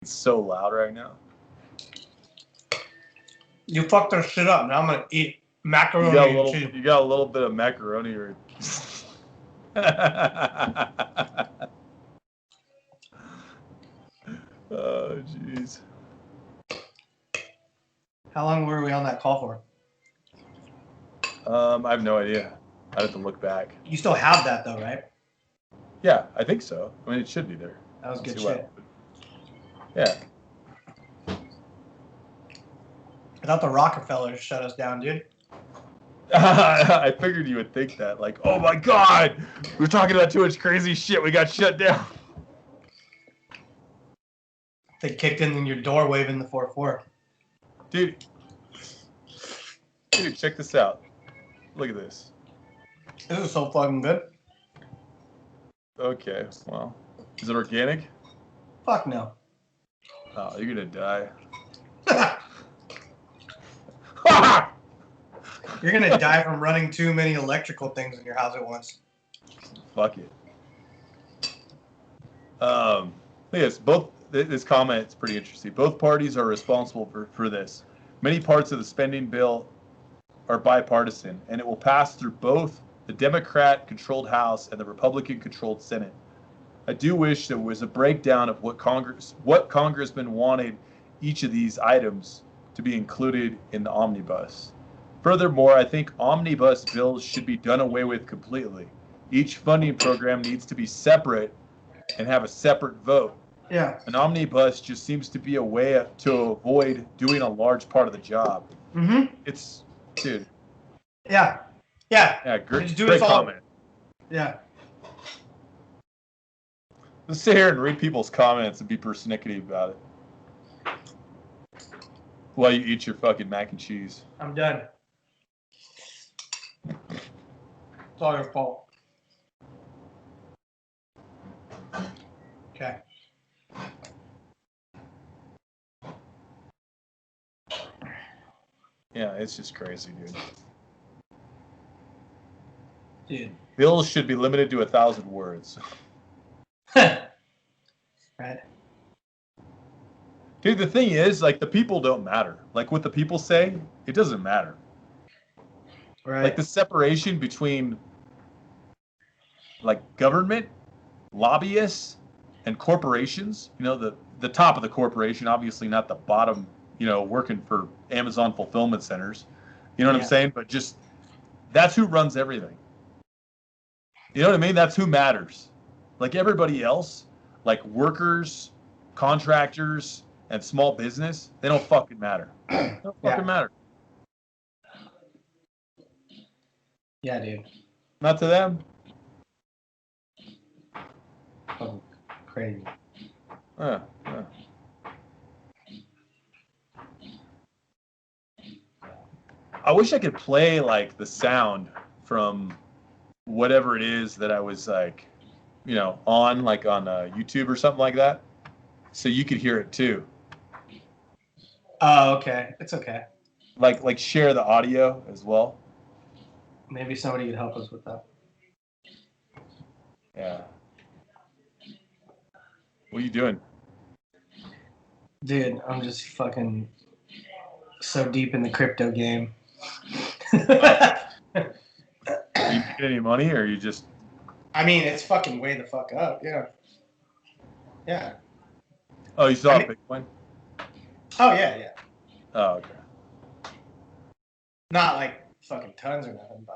It's so loud right now. You fucked that shit up. Now I'm gonna eat macaroni and cheese. You got a little bit of macaroni or. Oh jeez. How long were we on that call for? I have no idea. I'd have to look back. You still have that though, right? Yeah, I think so. I mean, it should be there. That was good shit. Yeah. I thought the Rockefellers shut us down, dude. I figured you would think that. Like, oh my god, we're talking about too much crazy shit. We got shut down. They kicked in your door waving the 4-4. Dude, check this out. Look at this. This is so fucking good. Okay, well, is it organic? Fuck no. Oh, you're gonna die. You're gonna die from running too many electrical things in your house at once. Fuck it. Yes, this comment is pretty interesting. Both parties are responsible for this. Many parts of the spending bill are bipartisan, and it will pass through both the Democrat-controlled House and the Republican-controlled Senate. I do wish there was a breakdown of what Congressmen wanted each of these items to be included in the omnibus. Furthermore, I think omnibus bills should be done away with completely. Each funding program needs to be separate and have a separate vote. Yeah. An omnibus just seems to be a way to avoid doing a large part of the job. Mm-hmm. It's, dude. Yeah. Yeah. Yeah, great comment. Yeah. Let's sit here and read people's comments and be persnickety about it. While you eat your fucking mac and cheese. I'm done. It's all your fault. Okay. Yeah, it's just crazy, dude. Dude. Bills should be limited to 1,000 words. Right. Dude, the thing is, like, the people don't matter. Like, what the people say, it doesn't matter. Right. Like, the separation between, like, government, lobbyists, and corporations, you know, the top of the corporation, obviously not the bottom, you know, working for Amazon fulfillment centers. You know what I'm saying? But just, that's who runs everything. You know what I mean? That's who matters. Like, everybody else, like workers, contractors, and small business, they don't fucking matter. They don't fucking matter. Yeah, dude. Not to them. Oh, crazy. I wish I could play, like, the sound from whatever it is that I was, like, you know, on, like, on YouTube or something like that, so you could hear it too. Oh, okay. It's okay. Like share the audio as well. Maybe somebody could help us with that. Yeah. What are you doing? Dude, I'm just fucking so deep in the crypto game. Are you making any money, or are you just... I mean, it's fucking way the fuck up, yeah. Yeah. Oh, you saw Bitcoin? Oh, yeah. Oh, okay. Not like fucking tons or nothing,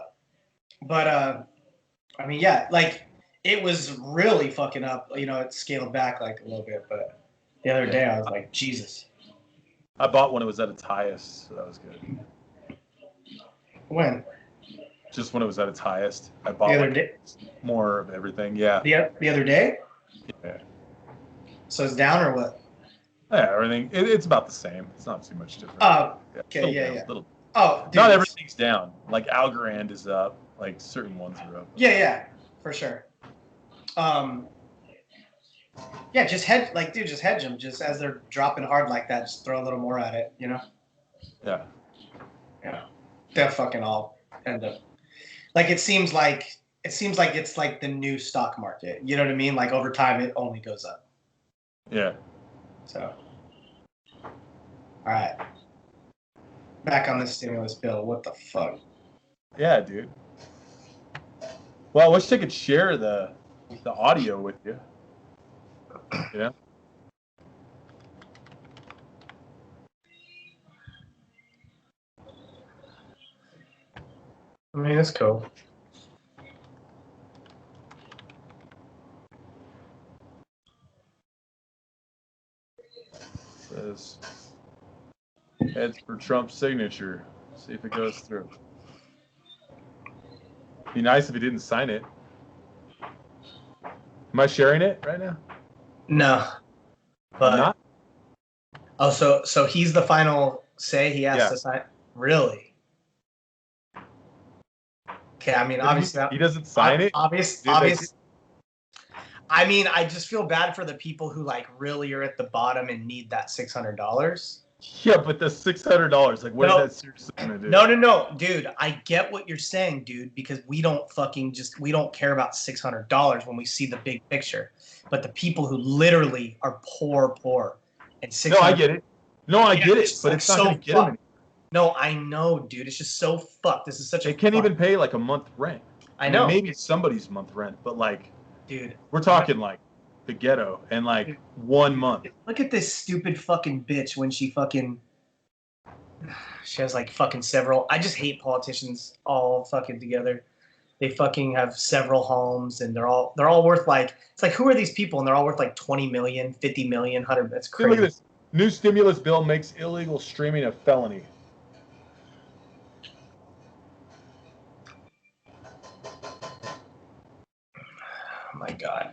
but I mean, yeah, like it was really fucking up. You know, it scaled back like a little bit, but the other day I was like, Jesus. I bought when it was at its highest, so that was good. When? Just when it was at its highest. I bought the other day? More of everything, yeah. The other day? Yeah. So it's down or what? Yeah, everything. It's about the same. It's not too much different. Oh, okay, yeah. Oh, dude, not everything's down. Like Algorand is up. Like certain ones are up. Yeah, for sure. Yeah, just hedge them. Just as they're dropping hard like that, just throw a little more at it, you know? Yeah. They'll fucking all end up. Like it seems like it's like the new stock market. You know what I mean? Like over time, it only goes up. Yeah. So, all right. Back on the stimulus bill. What the fuck? Yeah, dude. Well, I wish I could share the audio with you. Yeah. I mean, it's cool. Says heads for Trump's signature. See if it goes through. Be nice if he didn't sign it. Am I sharing it right now? No, but I'm not. oh, so he's the final say. He has to sign. Really? Okay, I mean, obviously he doesn't sign it. Obvious. I mean, I just feel bad for the people who like really are at the bottom and need that $600. Yeah, but the $600, like, what is that seriously gonna do? No, dude. I get what you're saying, dude, because we don't care about $600 when we see the big picture. But the people who literally are poor, and $600. No, I get it. No, I get it, but it's not gonna get them anymore. No, I know, dude. It's just so fucked. This is such a. They can't even pay like a month rent. I know. Maybe somebody's month rent, but like, dude, we're talking like the ghetto and like, dude, 1 month. Look at this stupid fucking bitch when she has like fucking several. I just hate politicians all fucking together. They fucking have several homes and they're all worth like, it's like, who are these people? And they're all worth like 20 million, 50 million, 100. That's crazy. Dude, look at this. New stimulus bill makes illegal streaming a felony. Oh my God.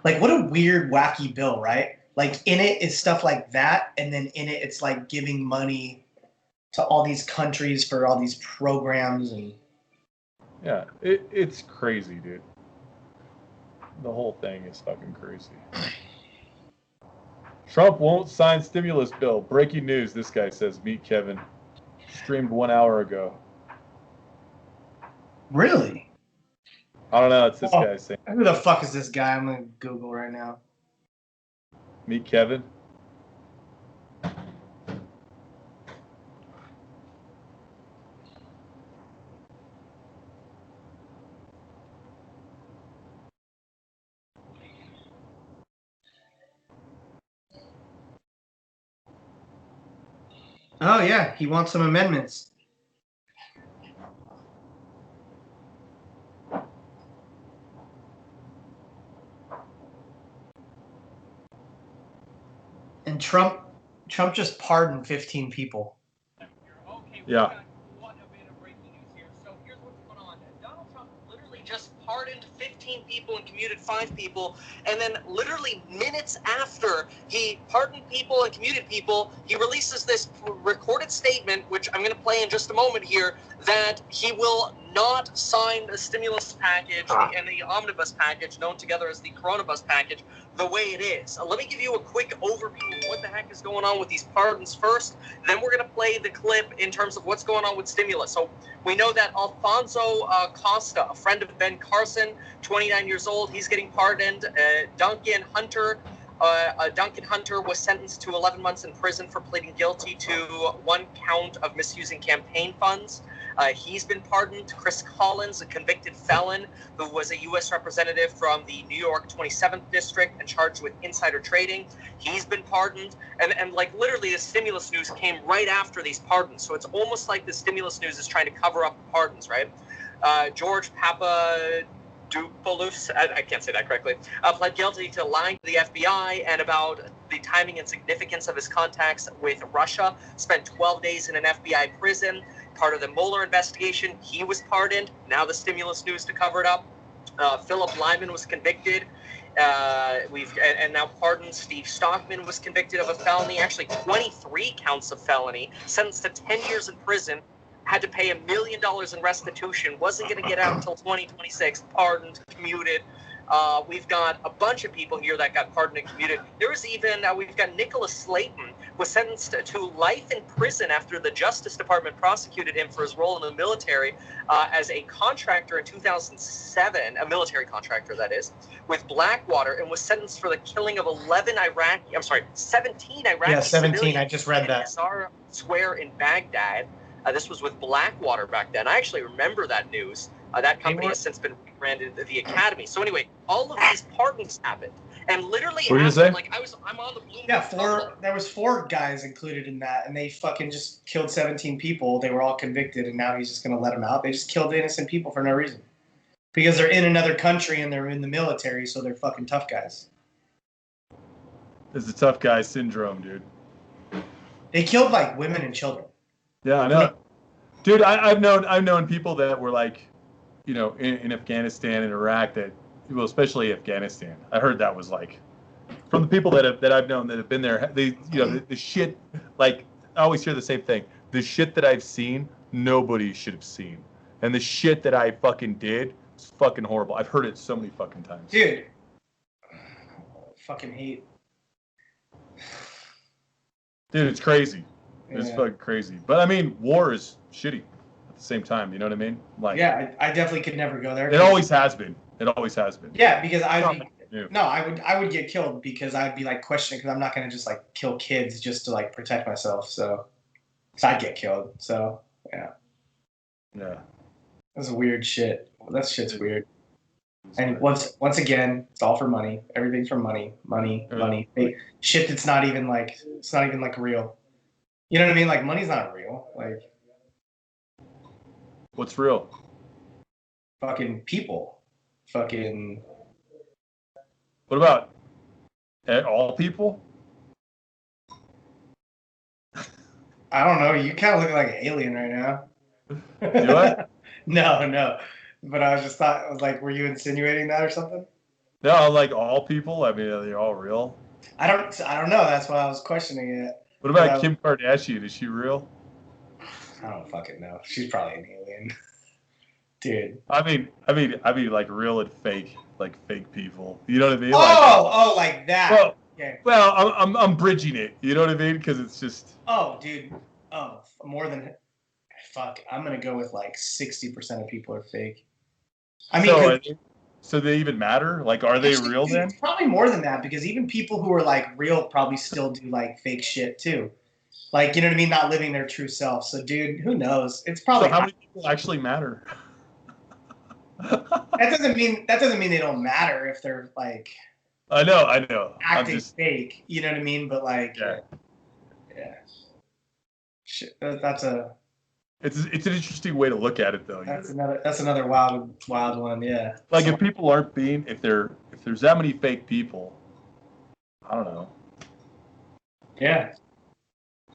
Like, what a weird, wacky bill, right? Like, in it is stuff like that, and then in it, it's like giving money to all these countries for all these programs and. Yeah, it's crazy, dude. The whole thing is fucking crazy. Trump won't sign stimulus bill. Breaking news, this guy says. Meet Kevin. Streamed 1 hour ago. Really? I don't know. It's this guy saying. Who the fuck is this guy? I'm going to Google right now. Meet Kevin. Oh, yeah. He wants some amendments. And Trump just pardoned 15 people. Yeah. Pardoned 15 people and commuted 5 people, and then literally minutes after he pardoned people and commuted people, he releases this recorded statement, which I'm going to play in just a moment here, that he will not sign the stimulus package and the omnibus package, known together as the coronabus package, the way it is. Let me give you a quick overview of what the heck is going on with these pardons first, then we're going to play the clip in terms of what's going on with stimulus. So we know that Alfonso Costa, a friend of Ben Carson, 29 years old, he's getting pardoned. Duncan Hunter was sentenced to 11 months in prison for pleading guilty to 1 count of misusing campaign funds. He's been pardoned. Chris Collins, a convicted felon who was a U.S. representative from the New York 27th District and charged with insider trading, he's been pardoned. And like literally the stimulus news came right after these pardons. So it's almost like the stimulus news is trying to cover up the pardons, right? George Papadopoulos, I can't say that correctly, pled guilty to lying to the FBI and about the timing and significance of his contacts with Russia, spent 12 days in an FBI prison. Part of the Mueller investigation, he was pardoned. Now the stimulus news to cover it up. Philip Lyman was convicted. And now pardoned. Steve Stockman was convicted of a felony, actually 23 counts of felony, sentenced to 10 years in prison, had to pay $1 million in restitution, wasn't going to get out until 2026, pardoned, commuted. We've got a bunch of people here that got pardoned and commuted. There was even, we've got Nicholas Slayton, was sentenced to life in prison after the Justice Department prosecuted him for his role in the military as a contractor in 2007, a military contractor that is, with Blackwater, and was sentenced for the killing of 17 Iraqi Yeah, 17. civilians I just read in that. Azhar Square in Baghdad. This was with Blackwater back then. I actually remember that news. That company has since been rebranded the Academy. So anyway, all of these pardons happened, and literally What did you after, say? like I'm on the Bloomberg. Yeah, there was 4 guys included in that, and they fucking just killed 17 people. They were all convicted, and now he's just gonna let them out. They just killed innocent people for no reason. Because they're in another country and they're in the military, so they're fucking tough guys. It's the tough guy syndrome, dude. They killed like women and children. Yeah, I know. Dude, I've known people that were like, you know, in Afghanistan and Iraq that, well, especially Afghanistan. I heard that was like, from the people that I've known that have been there, they, you know, the shit, like, I always hear the same thing. The shit that I've seen, nobody should have seen. And the shit that I fucking did is fucking horrible. I've heard it so many fucking times. Dude. Fucking hate. Dude, it's crazy. It's Yeah. fucking crazy. But I mean, war is shitty at the same time. You know what I mean? Like, Yeah, I definitely could never go there. it always has been. It always has been. Yeah, because I would get killed because I'd be like questioning because I'm not gonna just like kill kids just to like protect myself. So I'd get killed. So yeah, Yeah. that's weird shit. That shit's weird. And once again, it's all for money. Everything's for money. Hey, shit that's not even like real. You know what I mean? Like money's not real. Like What's real? fucking people. Fucking What about all people? I don't know. You kind of look like an alien right now. Do I? No. But I was like, were you insinuating that or something? No, like all people. I mean, are they all real? I don't know. That's why I was questioning it. What about Kim Kardashian? Is she real? I don't fucking know. She's probably an alien, dude. I mean, like real and fake, like fake people. You know what I mean? Like that. Well, okay. Well, I'm bridging it. You know what I mean? Because it's just. Oh, dude. Oh, more than. Fuck. I'm gonna go with like 60% of people are fake. I mean, so they even matter? Like, are they real then? It's probably more than that because even people who are like real probably still do like fake shit too. Like, you know what I mean? Not living their true self. So, dude, who knows? It's probably. So how many people actually matter? That doesn't mean they don't matter if they're like. I know. Acting fake. You know what I mean? But like. Yeah. Shit. That's a. It's an interesting way to look at it, though. That's another wild one. Yeah. Like if people aren't if there's that many fake people, I don't know. Yeah.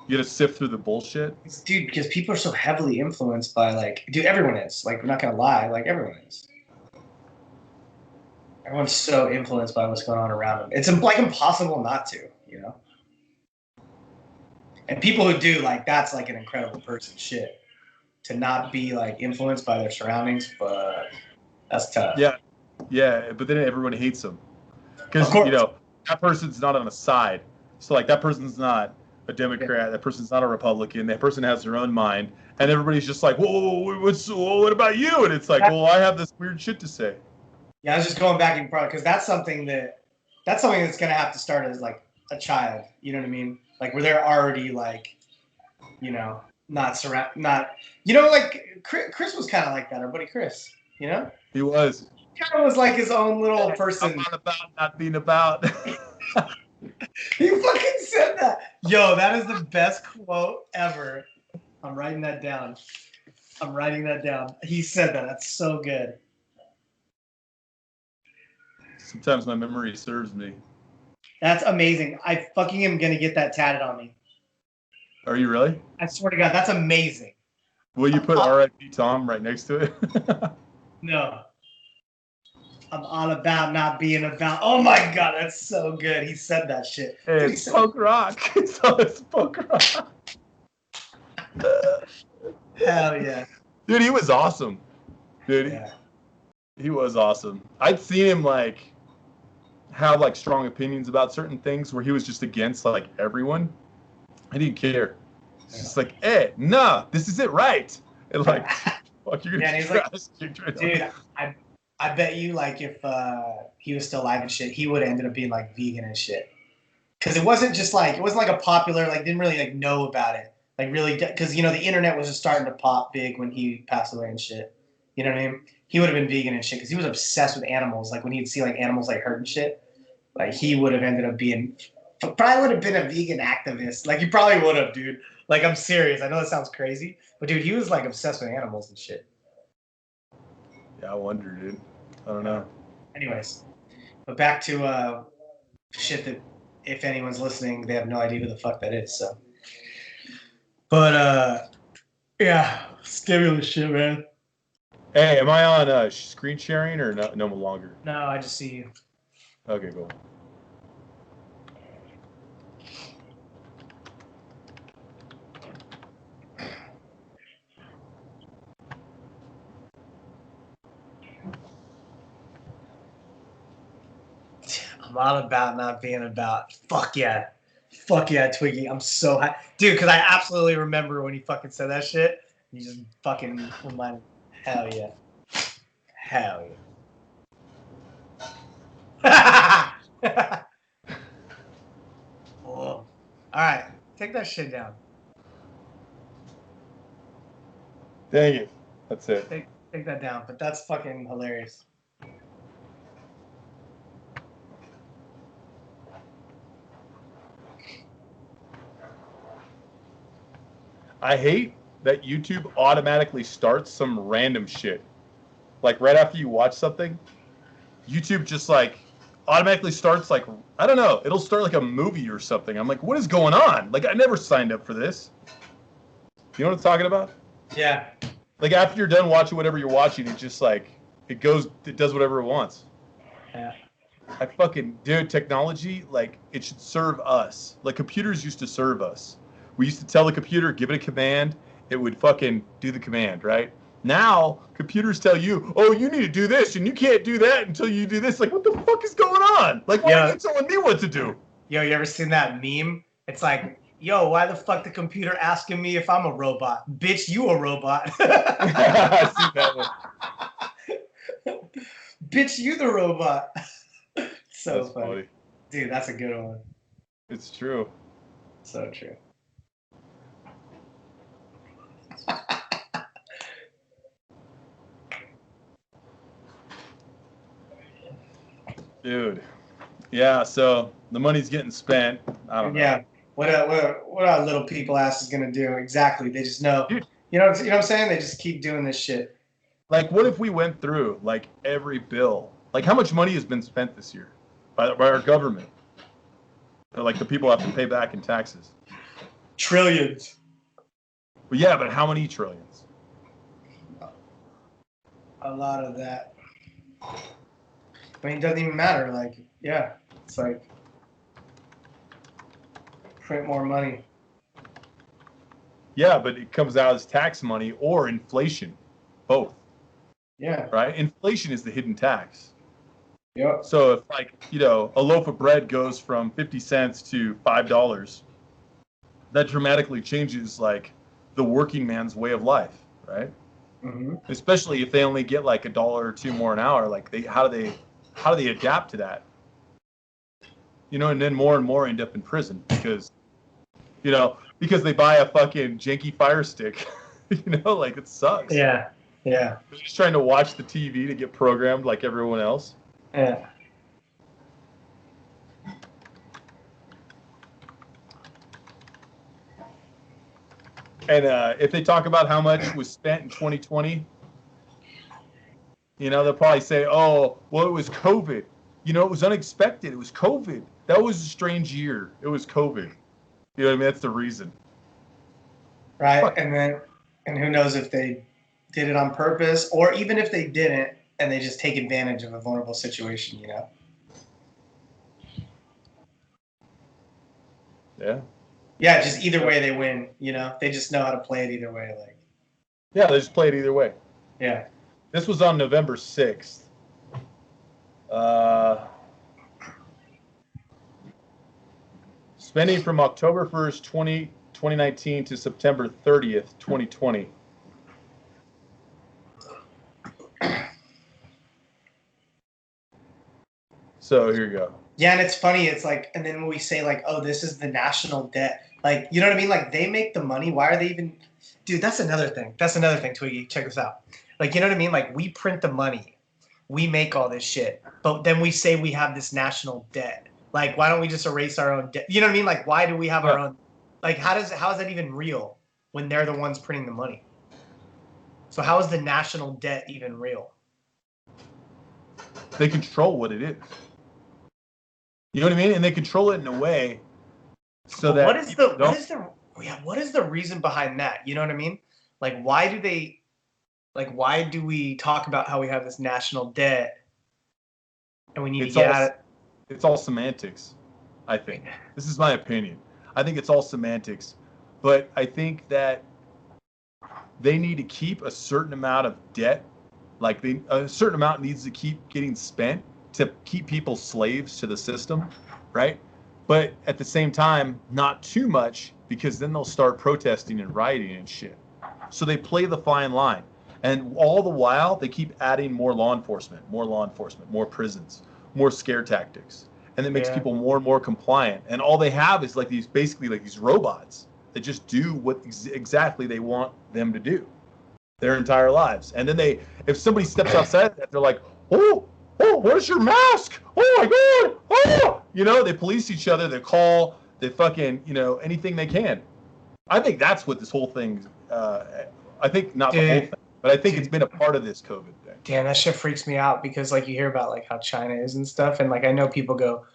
You gotta sift through the bullshit. Dude, because people are so heavily influenced by like, dude, everyone is. Like, we're not gonna lie, like everyone is. Everyone's so influenced by what's going on around them. It's like impossible not to, you know. And people who do, like, that's like an incredible person. Shit. To not be like influenced by their surroundings, but that's tough. Yeah, but then everyone hates them because you know that person's not on a side. So like that person's not a Democrat, that person's not a Republican, that person has their own mind, and everybody's just like, whoa, what about you? And it's like, well, I have this weird shit to say. Yeah, I was just going back and because that's something that's gonna have to start as like a child. You know what I mean? Like where they're already like, you know. Not you know, like Chris was kind of like that, our buddy Chris, you know? He was. He kind of was like his own little person. I'm not about not being about. He fucking said that. Yo, that is the best quote ever. I'm writing that down. He said that. That's so good. Sometimes my memory serves me. That's amazing. I fucking am going to get that tatted on me. Are you really? I swear to God, that's amazing. Will you put R.I.P. Tom right next to it? No. I'm all about not being about. Oh my God, that's so good. He said that shit. Hey, it's punk rock. It's punk rock. Hell yeah. Dude, he was awesome. Dude, yeah. He was awesome. I'd seen him like have like strong opinions about certain things where he was just against like everyone. I didn't care. It's just like, hey, nah, this is it, right? And like, fuck, you're Yeah, gonna and he's like, right dude, I bet you like if he was still alive and shit, he would have ended up being like vegan and shit. Because it wasn't like a popular, like, didn't really like know about it, like really, because you know the internet was just starting to pop big when he passed away and shit. You know what I mean? He would have been vegan and shit because he was obsessed with animals. Like when he'd see like animals like hurt and shit, like he would have ended up being, probably would have been a vegan activist. Like he probably would have, dude. Like I'm serious. I know that sounds crazy, but dude, he was like obsessed with animals and shit. Yeah, I wonder, dude. I don't know. Anyways, but back to shit that if anyone's listening, they have no idea who the fuck that is. So, but yeah, stimulus shit, man. Hey, am I on screen sharing or no longer? No, I just see you. Okay, cool. I'm all about not being about. Fuck yeah. Fuck yeah, Twiggy. I'm so high. Dude, because I absolutely remember when he fucking said that shit. You just fucking reminded me. Hell yeah. Hell yeah. Whoa. All right. Take that shit down. Dang it. That's it. Take that down. But that's fucking hilarious. I hate that YouTube automatically starts some random shit. Like right after you watch something, YouTube just like automatically starts like, I don't know, it'll start like a movie or something. I'm like, what is going on? Like I never signed up for this. You know what I'm talking about? Yeah. Like after you're done watching whatever you're watching, it just like it does whatever it wants. Yeah. I fucking dude, technology, like it should serve us. Like computers used to serve us. We used to tell the computer, give it a command, it would fucking do the command, right? Now computers tell you, oh, you need to do this, and you can't do that until you do this. Like, what the fuck is going on? Like, why are you telling me what to do? Yo, you ever seen that meme? It's like, yo, why the fuck the computer asking me if I'm a robot? Bitch, you a robot. I see that one. Bitch, you the robot. So That's funny. Dude, that's a good one. It's true. So true. Dude. Yeah, so the money's getting spent. I don't know. Yeah. What our little people ass is gonna do? Exactly. They just know. Dude. You know what I'm saying? They just keep doing this shit. Like, what if we went through like every bill? Like, how much money has been spent this year by our government? Like the people have to pay back in taxes. Trillions. But yeah, but how many trillions? A lot of that. I mean, it doesn't even matter. Like, yeah, it's like print more money. Yeah, but it comes out as tax money or inflation, both. Yeah. Right? Inflation is the hidden tax. Yep. So if like, you know, a loaf of bread goes from 50 cents to $5, that dramatically changes like the working man's way of life, right? Mm-hmm. Especially if they only get like $1 or $2 more an hour, like how do they adapt to that? You know, and then more and more end up in prison because they buy a fucking janky Fire Stick. You know, like it sucks. Yeah. Yeah. They're just trying to watch the TV to get programmed like everyone else. Yeah. And if they talk about how much was spent in 2020, you know, they'll probably say, oh, well, it was COVID. You know, it was unexpected. It was COVID. That was a strange year. It was COVID. You know what I mean? That's the reason. Right. Fuck. And who knows if they did it on purpose or even if they didn't and they just take advantage of a vulnerable situation, you know? Yeah. Yeah, just either way they win, you know? They just know how to play it either way. Like, yeah, they just play it either way. Yeah. This was on November 6th. Spending from October 1st, 2019 to September 30th, 2020. So here you go. Yeah, and it's funny. It's like, and then when we say like, oh, this is the national debt. Like, you know what I mean? Like, they make the money. Why are they even? Dude, that's another thing. That's another thing, Twiggy. Check this out. Like, you know what I mean? Like, we print the money. We make all this shit. But then we say we have this national debt. Like, why don't we just erase our own debt? You know what I mean? Like, why do we have our own? Like, how is that even real when they're the ones printing the money? So how is the national debt even real? They control what it is. You know what I mean? And they control it in a way so that what is the reason behind that? You know what I mean? Like, why do we talk about how we have this national debt and we need to get at it? It's all semantics, I think. This is my opinion. I think it's all semantics, but I think that they need to keep a certain amount of debt, like a certain amount needs to keep getting spent to keep people slaves to the system, right? But at the same time, not too much, because then they'll start protesting and rioting and shit. So they play the fine line. And all the while, they keep adding more law enforcement, more prisons, more scare tactics. And it makes people more and more compliant. And all they have is like these robots that just do what exactly they want them to do their entire lives. And then if somebody steps outside that, they're like, oh, where's your mask? Oh my God, oh! You know, they police each other, they fucking, anything they can. I think that's what this whole thing, I think not the whole thing, but I think it's been a part of this COVID thing. Damn, that shit freaks me out because like you hear about like how China is and stuff. And like, I know people go,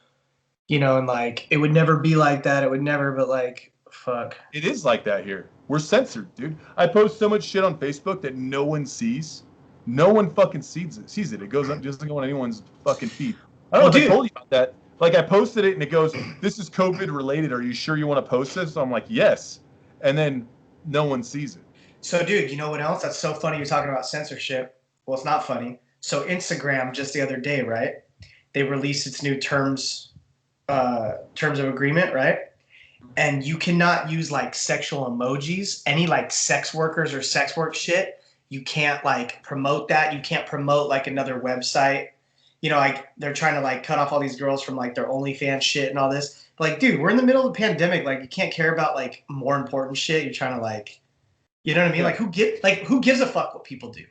and like, it would never be like that. It would never, but like, fuck. It is like that here. We're censored, dude. I post so much shit on Facebook that no one sees. No one fucking sees it. It goes up, doesn't go on anyone's fucking feed. I don't know if I told you about that. Like I posted it and it goes, this is COVID related. Are you sure you want to post this? So I'm like, yes. And then no one sees it. So dude, you know what else? That's so funny you're talking about censorship. Well, it's not funny. So Instagram just the other day, right? They released its new terms of agreement, right? And you cannot use like sexual emojis, any like sex workers or sex work shit. You can't like promote that. You can't promote like another website. Like they're trying to like cut off all these girls from like their OnlyFans shit and all this. But like, dude, we're in the middle of a pandemic. Like you can't care about like more important shit. You're trying to like, you know what I mean? Yeah. Like who gives a fuck what people do,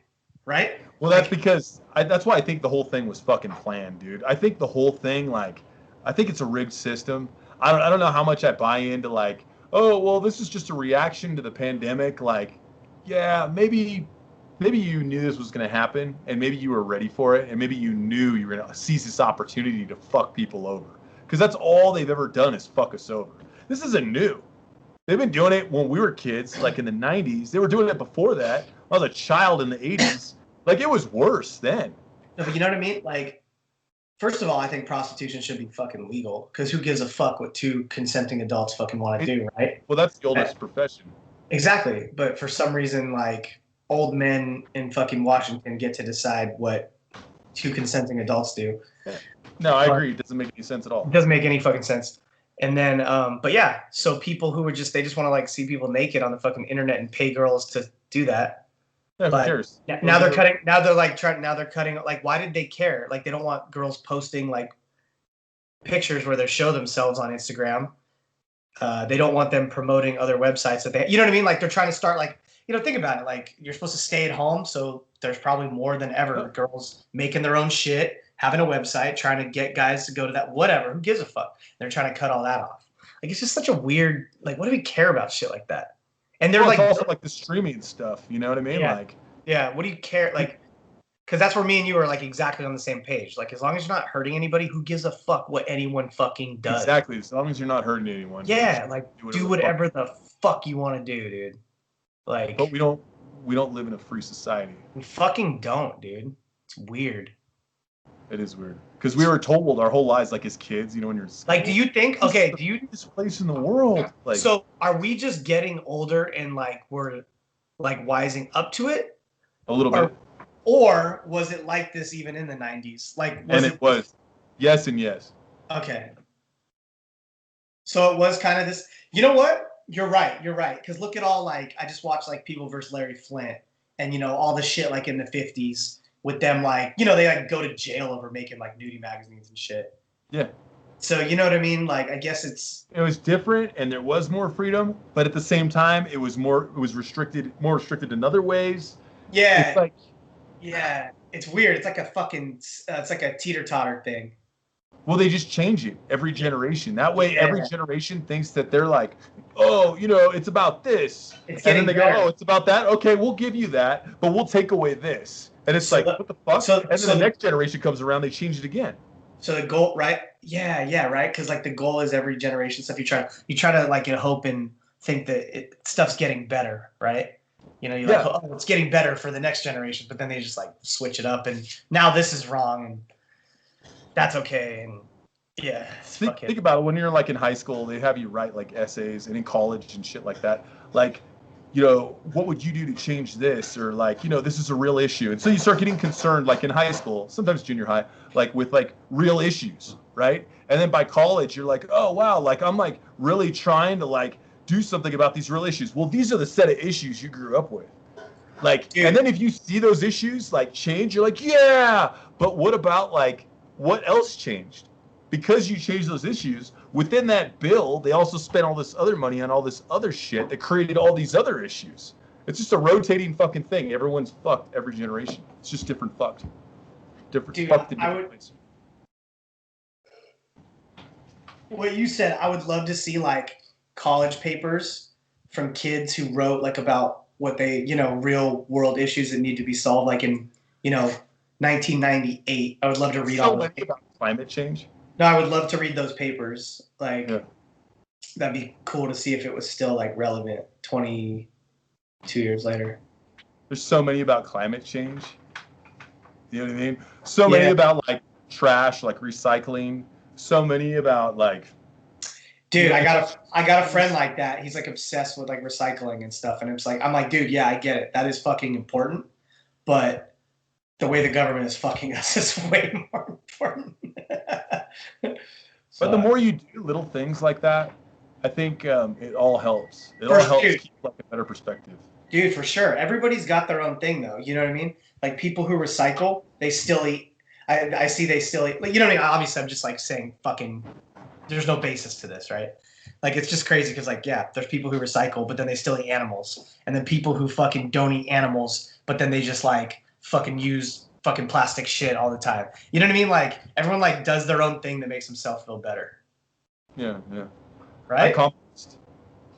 right? Well, that's because that's why I think the whole thing was fucking planned, dude. I think the whole thing, I think it's a rigged system. I don't know how much I buy into like, oh, well, this is just a reaction to the pandemic. Like, yeah, maybe you knew this was going to happen and maybe you were ready for it and maybe you knew you were going to seize this opportunity to fuck people over. Because that's all they've ever done is fuck us over. This isn't new. They've been doing it when we were kids, like in the 90s. They were doing it before that. I was a child in the 80s. Like, it was worse then. No, but you know what I mean? Like, first of all, I think prostitution should be fucking legal because who gives a fuck what two consenting adults fucking want to do, right? Well, that's the oldest profession. Exactly. But for some reason, like, old men in fucking Washington get to decide what two consenting adults do. No, I agree. It doesn't make any sense at all. It doesn't make any fucking sense. And then, but yeah, so people who they just want to like see people naked on the fucking internet and pay girls to do that. Yeah, who cares? Now they're cutting, like, why did they care? Like, they don't want girls posting like pictures where they show themselves on Instagram. They don't want them promoting other websites that you know what I mean? Like, they're trying to start like, think about it. Like, you're supposed to stay at home. So there's probably more than ever girls making their own shit, having a website, trying to get guys to go to that, whatever. Who gives a fuck? They're trying to cut all that off. Like, it's just such a weird, like, what do we care about shit like that? And they're it's also like the streaming stuff. You know what I mean? Yeah. What do you care? Like, because that's where me and you are like exactly on the same page. Like, as long as you're not hurting anybody, who gives a fuck what anyone fucking does? Exactly. As long as you're not hurting anyone. Yeah. Like, do whatever the fuck you want to do, dude. Like, but we don't live in a free society. We fucking don't, dude. It's weird. It is weird because we were told our whole lives, like as kids, when you're in school, like, do you think? Okay, do you this place in the world? Like, so are we just getting older and like we're like wising up to it? A little bit. Or was it like this even in the 90s? Like, it was. Yes and yes. Okay. So it was kind of this. You know what? you're right. You're right. Because look at all like I just watched like People versus Larry Flint, and all the shit like in the 50s with them like they like go to jail over making like nudie magazines and shit. Yeah. So you know what I mean? Like I guess it was different and there was more freedom, but at the same time it was more more restricted in other ways. Yeah. It's like yeah. It's weird. It's like a fucking it's like a teeter-totter thing. Well, they just change it every generation. That way, every generation thinks that they're like, oh, it's about this. And then they go, oh, it's about that? Okay, we'll give you that, but we'll take away this. And it's like, what the fuck? And then the next generation comes around, they change it again. So the goal, right? Yeah, right? Because like the goal is every generation stuff. You try to like hope and think that stuff's getting better, right? You're like, oh, it's getting better for the next generation, but then they just like switch it up and now this is wrong and that's okay. And yeah. Think about it. When you're like in high school, they have you write like essays, and in college and shit like that. Like, what would you do to change this? Or like, this is a real issue. And so you start getting concerned, like in high school, sometimes junior high, like with like real issues, right? And then by college, you're like, oh wow, like I'm like really trying to like do something about these real issues. Well, these are the set of issues you grew up with. Like, dude. And then if you see those issues like change, you're like, yeah, but what about like, what else changed? Because you changed those issues, within that bill, they also spent all this other money on all this other shit that created all these other issues. It's just a rotating fucking thing. Everyone's fucked every generation. It's just different fucked. Dude, fucked in different ways. What you said, I would love to see like college papers from kids who wrote like about what they, real world issues that need to be solved, like in, 1998. I would love to read all those papers. About climate change. No, I would love to read those papers. Like, that'd be cool to see if it was still like relevant 22 years later. There's so many about climate change. You know what I mean? So many about like trash, like recycling. So many about like. Dude, I got a friend like that. He's like obsessed with like recycling and stuff, and it's like I'm like, dude, yeah, I get it. That is fucking important, but the way the government is fucking us is way more important. But the more you do little things like that, I think it all helps. It all helps keep like a better perspective. Dude, for sure. Everybody's got their own thing, though. You know what I mean? Like people who recycle, they still eat. I see they still eat. Like, you know what I mean? Obviously, I'm just like saying fucking. There's no basis to this, right? Like it's just crazy because like there's people who recycle, but then they still eat animals, and then people who fucking don't eat animals, but then they just like fucking use fucking plastic shit all the time. You know what I mean? Like everyone like does their own thing that makes themselves feel better. Yeah. Right? I compost.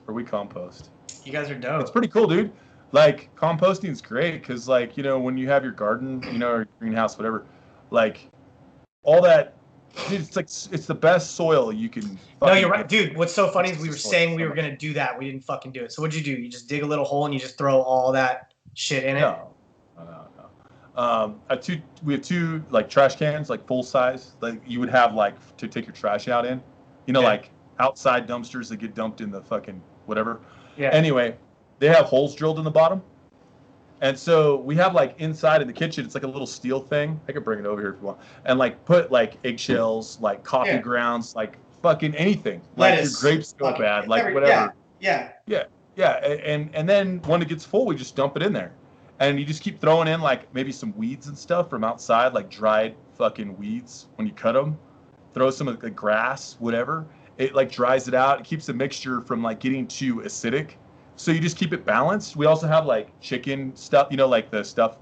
Or we compost. You guys are dope. It's pretty cool, dude. Like composting is great because like, when you have your garden, or greenhouse, whatever, like all that, dude, it's like it's the best soil you can. No, you're right, dude. What's so funny is we were saying we were gonna do that. We didn't fucking do it. So what'd you do? You just dig a little hole and you just throw all that shit in it? No. We have two like trash cans, like full size, like you would have like to take your trash out in, like outside dumpsters that get dumped in the fucking whatever. Yeah. Anyway, they have holes drilled in the bottom. And so we have like inside in the kitchen, it's like a little steel thing. I could bring it over here if you want. And like put like eggshells, like coffee grounds, like fucking anything. Lettuce. Like your grapes go bad, like whatever. Yeah. And then when it gets full, we just dump it in there. And you just keep throwing in like maybe some weeds and stuff from outside, like dried fucking weeds when you cut them. Throw some of the grass, whatever. It like dries it out. It keeps the mixture from like getting too acidic. So you just keep it balanced. We also have like chicken stuff, like the stuff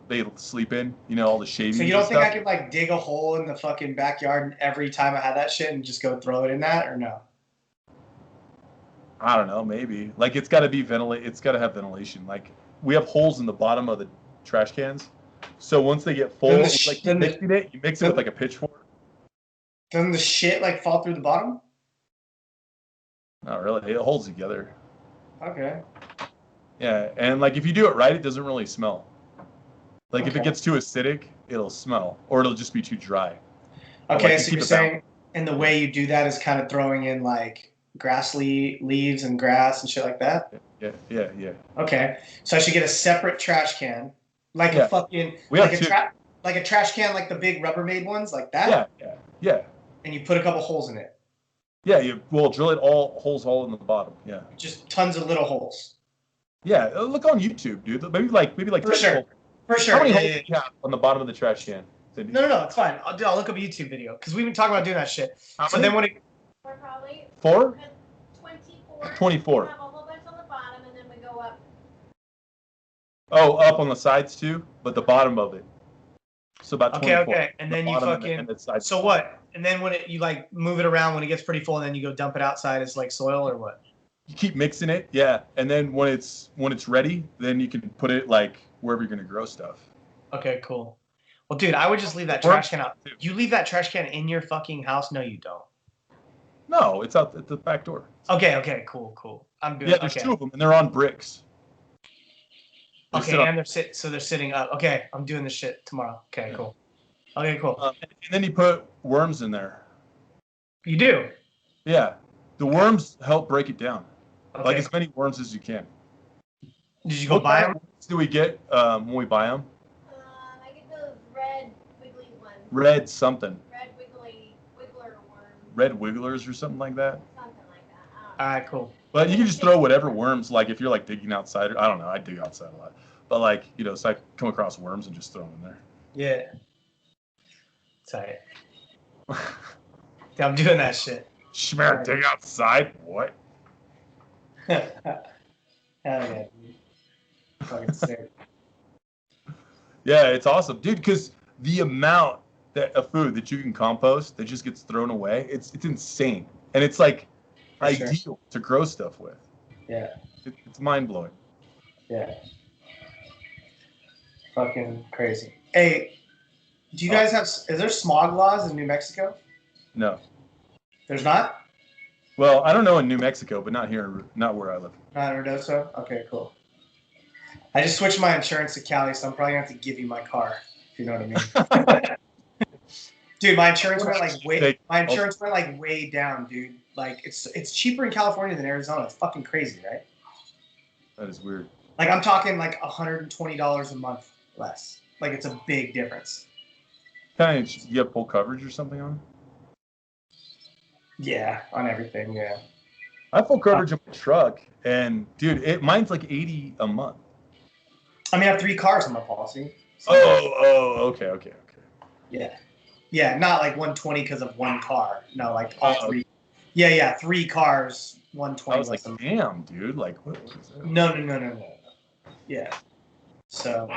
they sleep in, all the shavings. So you don't think I could like dig a hole in the fucking backyard and every time I had that shit and just go throw it in that, or no? I don't know, maybe. Like it's got to be it's got to have ventilation. Like we have holes in the bottom of the trash cans. So once they get full, you mix it with like a pitchfork. Doesn't the shit like fall through the bottom? Not really. It holds together. Okay. Yeah, and like if you do it right, it doesn't really smell. Like if it gets too acidic, it'll smell, or it'll just be too dry. Okay, like, so you're saying, and the way you do that is kind of throwing in like grass leaves and grass and shit like that? Yeah. Okay, so I should get a separate trash can, like a fucking, like a trash can, like the big Rubbermaid ones, like that? Yeah. And you put a couple holes in it. Yeah, you will drill it holes all in the bottom. Yeah. Just tons of little holes. Yeah, look on YouTube, dude. Maybe like For 10 sure. holes. For sure. How many Yeah, holes yeah, do you have on the bottom of the trash can? Cindy? No, it's fine. I'll look up a YouTube video because we've been talking about doing that shit. How So many? then when it We're probably 4? 24. 24. We have a whole bunch on the bottom, and then we go up. Oh, up on the sides too, but the bottom of it. So about 24. okay, and then you fucking. And the sides. So what? And then when you like move it around when it gets pretty full, and then you go dump it outside as like soil or what? You keep mixing it, yeah, and then when it's ready, then you can put it like wherever you're gonna grow stuff. Okay, cool. Well, dude, I would just leave that trash can out. You leave that trash can in your fucking house? No, you don't. No, it's out at the back door. Okay, cool. I'm doing. Yeah, there's 2 of them, and they're on bricks. Okay, and they're sitting up. Okay, I'm doing this shit tomorrow. Okay, cool. Okay, cool. And then you put worms in there. You do? Yeah, the worms help break it down. Okay. Like as many worms as you can. Did you go buy them? What worms do we get when we buy them? I get those red wiggly ones. Red something. Red wiggler worms. Red wigglers or something like that. Something like that. I don't know. All right, cool. But you can just throw whatever worms, like if you're like digging outside, I don't know, I dig outside a lot. But like, so I come across worms and just throw them in there. Yeah. Tight. Yeah, I'm doing that shit. Schmear, dig outside? What? Hell yeah, dude. Fucking sick. Yeah, it's awesome, dude, because the amount of food that you can compost that just gets thrown away, it's insane. And it's like ideal to grow stuff with. Yeah. It's mind-blowing. Yeah. Fucking crazy. Hey, do you guys have, is there smog laws in New Mexico? No. There's not? Well, I don't know in New Mexico, but not here, not where I live. Not in Redoso? Okay, cool. I just switched my insurance to Cali, so I'm probably going to have to give you my car, if you know what I mean. Dude, my insurance went like way down, dude. Like it's cheaper in California than Arizona. It's fucking crazy, right? That is weird. Like I'm talking like $120 a month less. Like it's a big difference. You have full coverage or something on? Yeah, on everything, yeah. I have full coverage on my truck, and dude, mine's like $80 a month. I mean, I have 3 cars on my policy. So. Okay. Yeah, not like 120 because of one car. No, like all 3. Yeah, 3 cars, 120. I was like, damn, dude, like what is that? No. Yeah. So,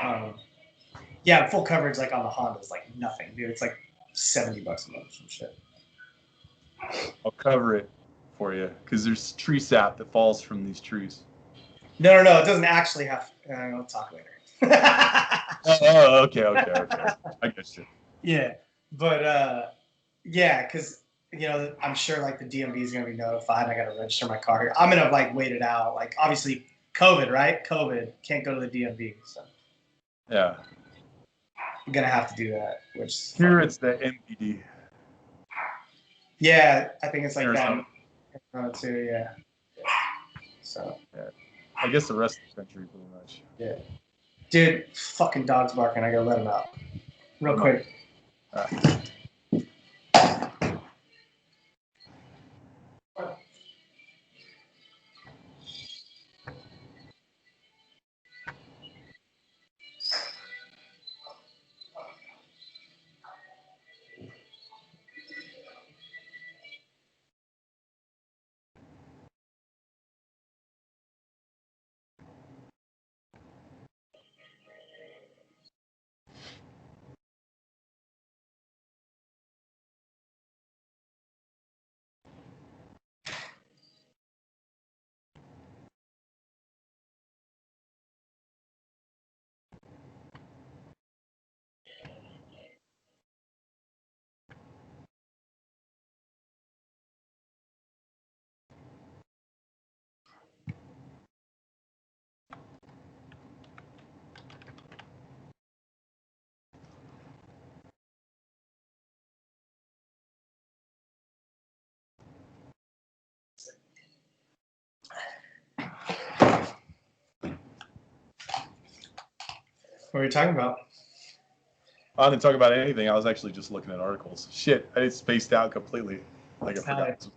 yeah, full coverage like on the Honda is like nothing, dude. It's like $70 a month or some shit. I'll cover it for you because there's tree sap that falls from these trees. No, it doesn't actually have. I'll talk later. Okay. I guess you. Yeah, but yeah, because I'm sure like the DMV is gonna be notified. I gotta register my car here. I'm gonna like wait it out. Like obviously COVID, right? COVID can't go to the DMV, so Yeah. I'm gonna have to do that. Which Here it's the MPD. Yeah, I think it's like Arizona. that too. Yeah. So. Yeah. I guess the rest of the country pretty much. Yeah. Dude, fucking dog's barking. I gotta let him out. Real quick. What are you talking about? I didn't talk about anything. I was actually just looking at articles. Shit, I spaced out completely. Like I forgot.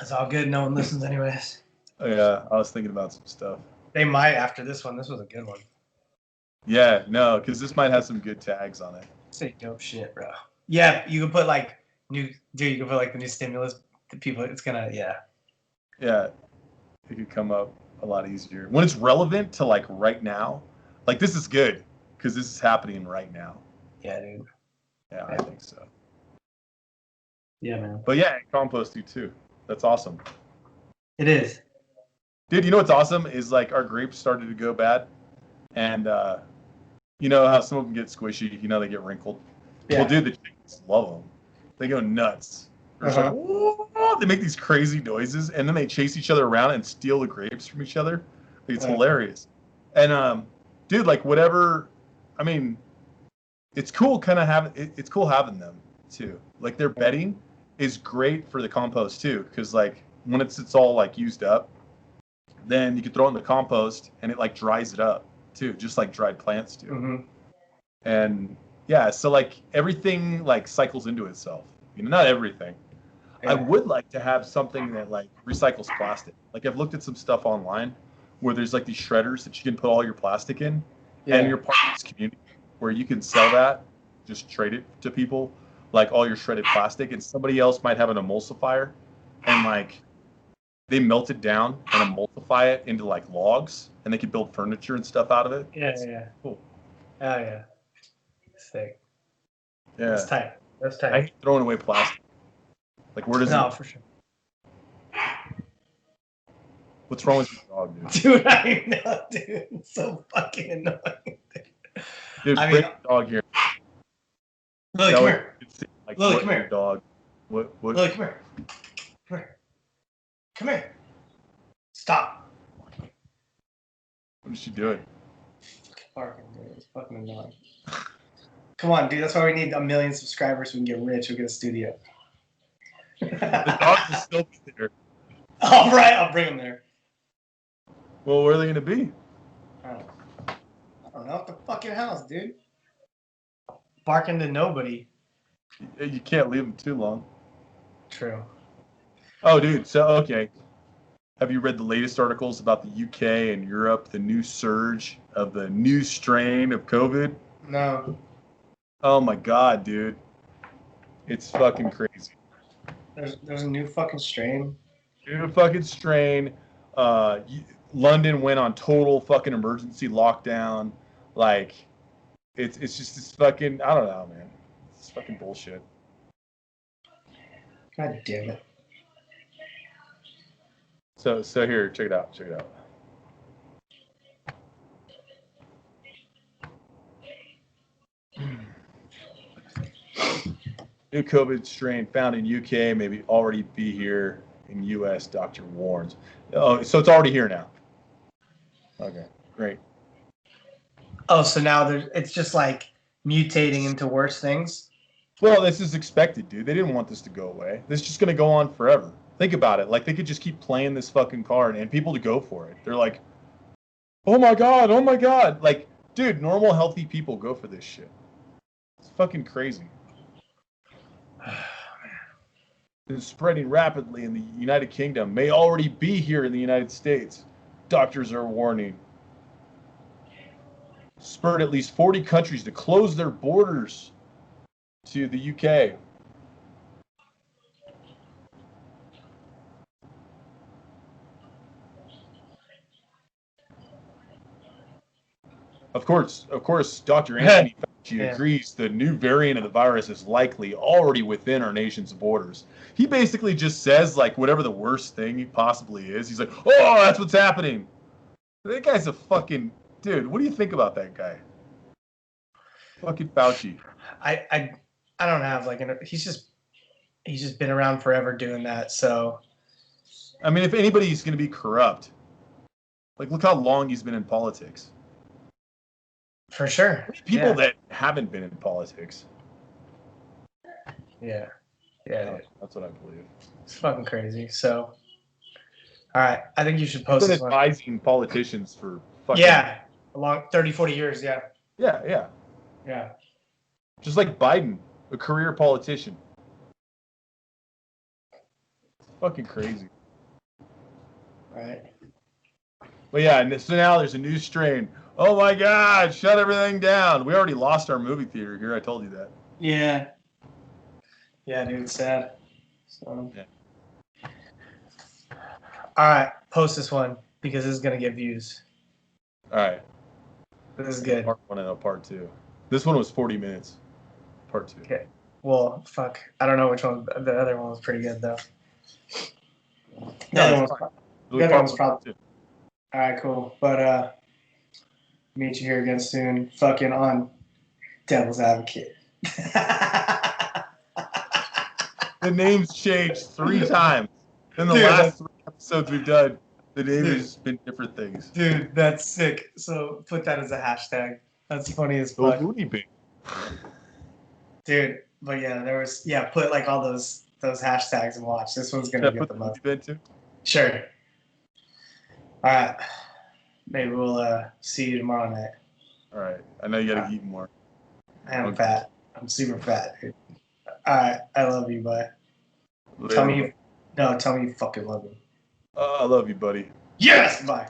It's all good. No one listens anyways. Yeah, I was thinking about some stuff. They might after this one. This was a good one. Yeah, no, because this might have some good tags on it. Say dope shit, bro. Yeah, you can put like you can put like the new stimulus. The people, it's gonna, yeah. Yeah, it could come up a lot easier when it's relevant to like right now. Like this is good because this is happening right now. Yeah, dude. Yeah, I think so. Yeah, man. But yeah, composting too. That's awesome. It is. Dude, you know what's awesome is like our grapes started to go bad, and you know how some of them get squishy. You know they get wrinkled. Yeah. Well, dude, the chickens love them. They go nuts. They're just like, "Whoa!" They make these crazy noises, and then they chase each other around and steal the grapes from each other. It's hilarious. And dude, like whatever. I mean, it's cool. Kind of having it's cool having them too. Like their bedding is great for the compost too, because like when it's all like used up, then you can throw it in the compost and it like dries it up too, just like dried plants do. Mm-hmm. And yeah, so like everything like cycles into itself. You know, not everything. Yeah. I would like to have something that like recycles plastic. Like I've looked at some stuff online where there's like these shredders that you can put all your plastic in, and you're part of this community where you can sell that, just trade it to people, like all your shredded plastic, and somebody else might have an emulsifier, and like they melt it down and emulsify it into like logs, and they can build furniture and stuff out of it. Yeah. Cool. Oh yeah. Sick. Yeah. That's tight. That's tight. I hate throwing away plastic. Like where does No, it? for sure. What's wrong with your dog, dude? Dude, I know, dude. It's so fucking annoying. Dude, I bring mean- your dog here. Lily, That come way here. you can see, like, Lily, what come your here. Dog. What? Lily, come here. Come here. Come here. Stop. What is she doing? Barking, dude. It's fucking annoying. Come on, dude. That's why we need 1 million subscribers so we can get rich. We get a studio. The dog will still be there. All right, I'll bring him there. Well, where are they gonna be? I don't know. At the fucking house, dude. Barking to nobody. You can't leave them too long. True. Oh, dude. So okay. Have you read the latest articles about the UK and Europe, the new surge of the new strain of COVID? No. Oh my God, dude. It's fucking crazy. There's a new fucking strain. New fucking strain. London went on total fucking emergency lockdown. Like, it's just this fucking, I don't know, man. It's fucking bullshit. God damn it. So here, check it out. Check it out. New COVID strain found in UK, maybe already be here in US, doctor warns. Oh, so it's already here now. Okay, great. Oh, so now it's just like mutating into worse things? Well, this is expected, dude. They didn't want this to go away. This is just going to go on forever. Think about it. Like, they could just keep playing this fucking card and people to go for it. They're like, oh my God, oh my God. Like, dude, normal, healthy people go for this shit. It's fucking crazy. It's spreading rapidly in the United Kingdom. May already be here in the United States. Doctors are warning. Spurred at least 40 countries to close their borders to the UK. Of course, Dr. Anthony Fauci agrees the new variant of the virus is likely already within our nation's borders. He basically just says, like, whatever the worst thing he possibly is, he's like, oh, that's what's happening. That guy's a fucking, dude, what do you think about that guy? Fucking Fauci. I don't have like he's just been around forever doing that, so I mean, if anybody's going to be corrupt, like, look how long he's been in politics. for sure. People that haven't been in politics. Yeah. That's what I believe. It's fucking crazy. So, all right, I think you should I've post been this one. advising politicians for fucking... Yeah, along 30, 40 years, yeah. Yeah. Yeah. Just like Biden, a career politician. Fucking crazy. Right. But yeah, and so now there's a new strain. Oh my God, shut everything down. We already lost our movie theater here. I told you that. Yeah. Yeah, dude, it's sad. So. Yeah. All right, post this one because this is gonna get views. All right. This is good. Part 1 and part 2. This one was 40 minutes. Part 2. Okay. Well, fuck. I don't know which one. The other one was pretty good though. The other it's one was, fine. the other one was Part probably. 2. All right, cool. But meet you here again soon. Fucking on Devil's Advocate. The name's changed 3 times. In the Dude, last 3 episodes we've done, the name Dude. has been different things. Dude, that's sick. So put that as a hashtag. That's funny as Go fuck. Looney Bin. Dude, but yeah, put like all those hashtags and watch. This one's gonna Should I get put the the most. Looney Bin too? Sure. All right. Maybe we'll see you tomorrow night. All right. I know you gotta eat more. I'm Okay. fat. I'm super fat, dude. All right. I love you, bye. Tell me you fucking love me. I love you, buddy. Yes, bye.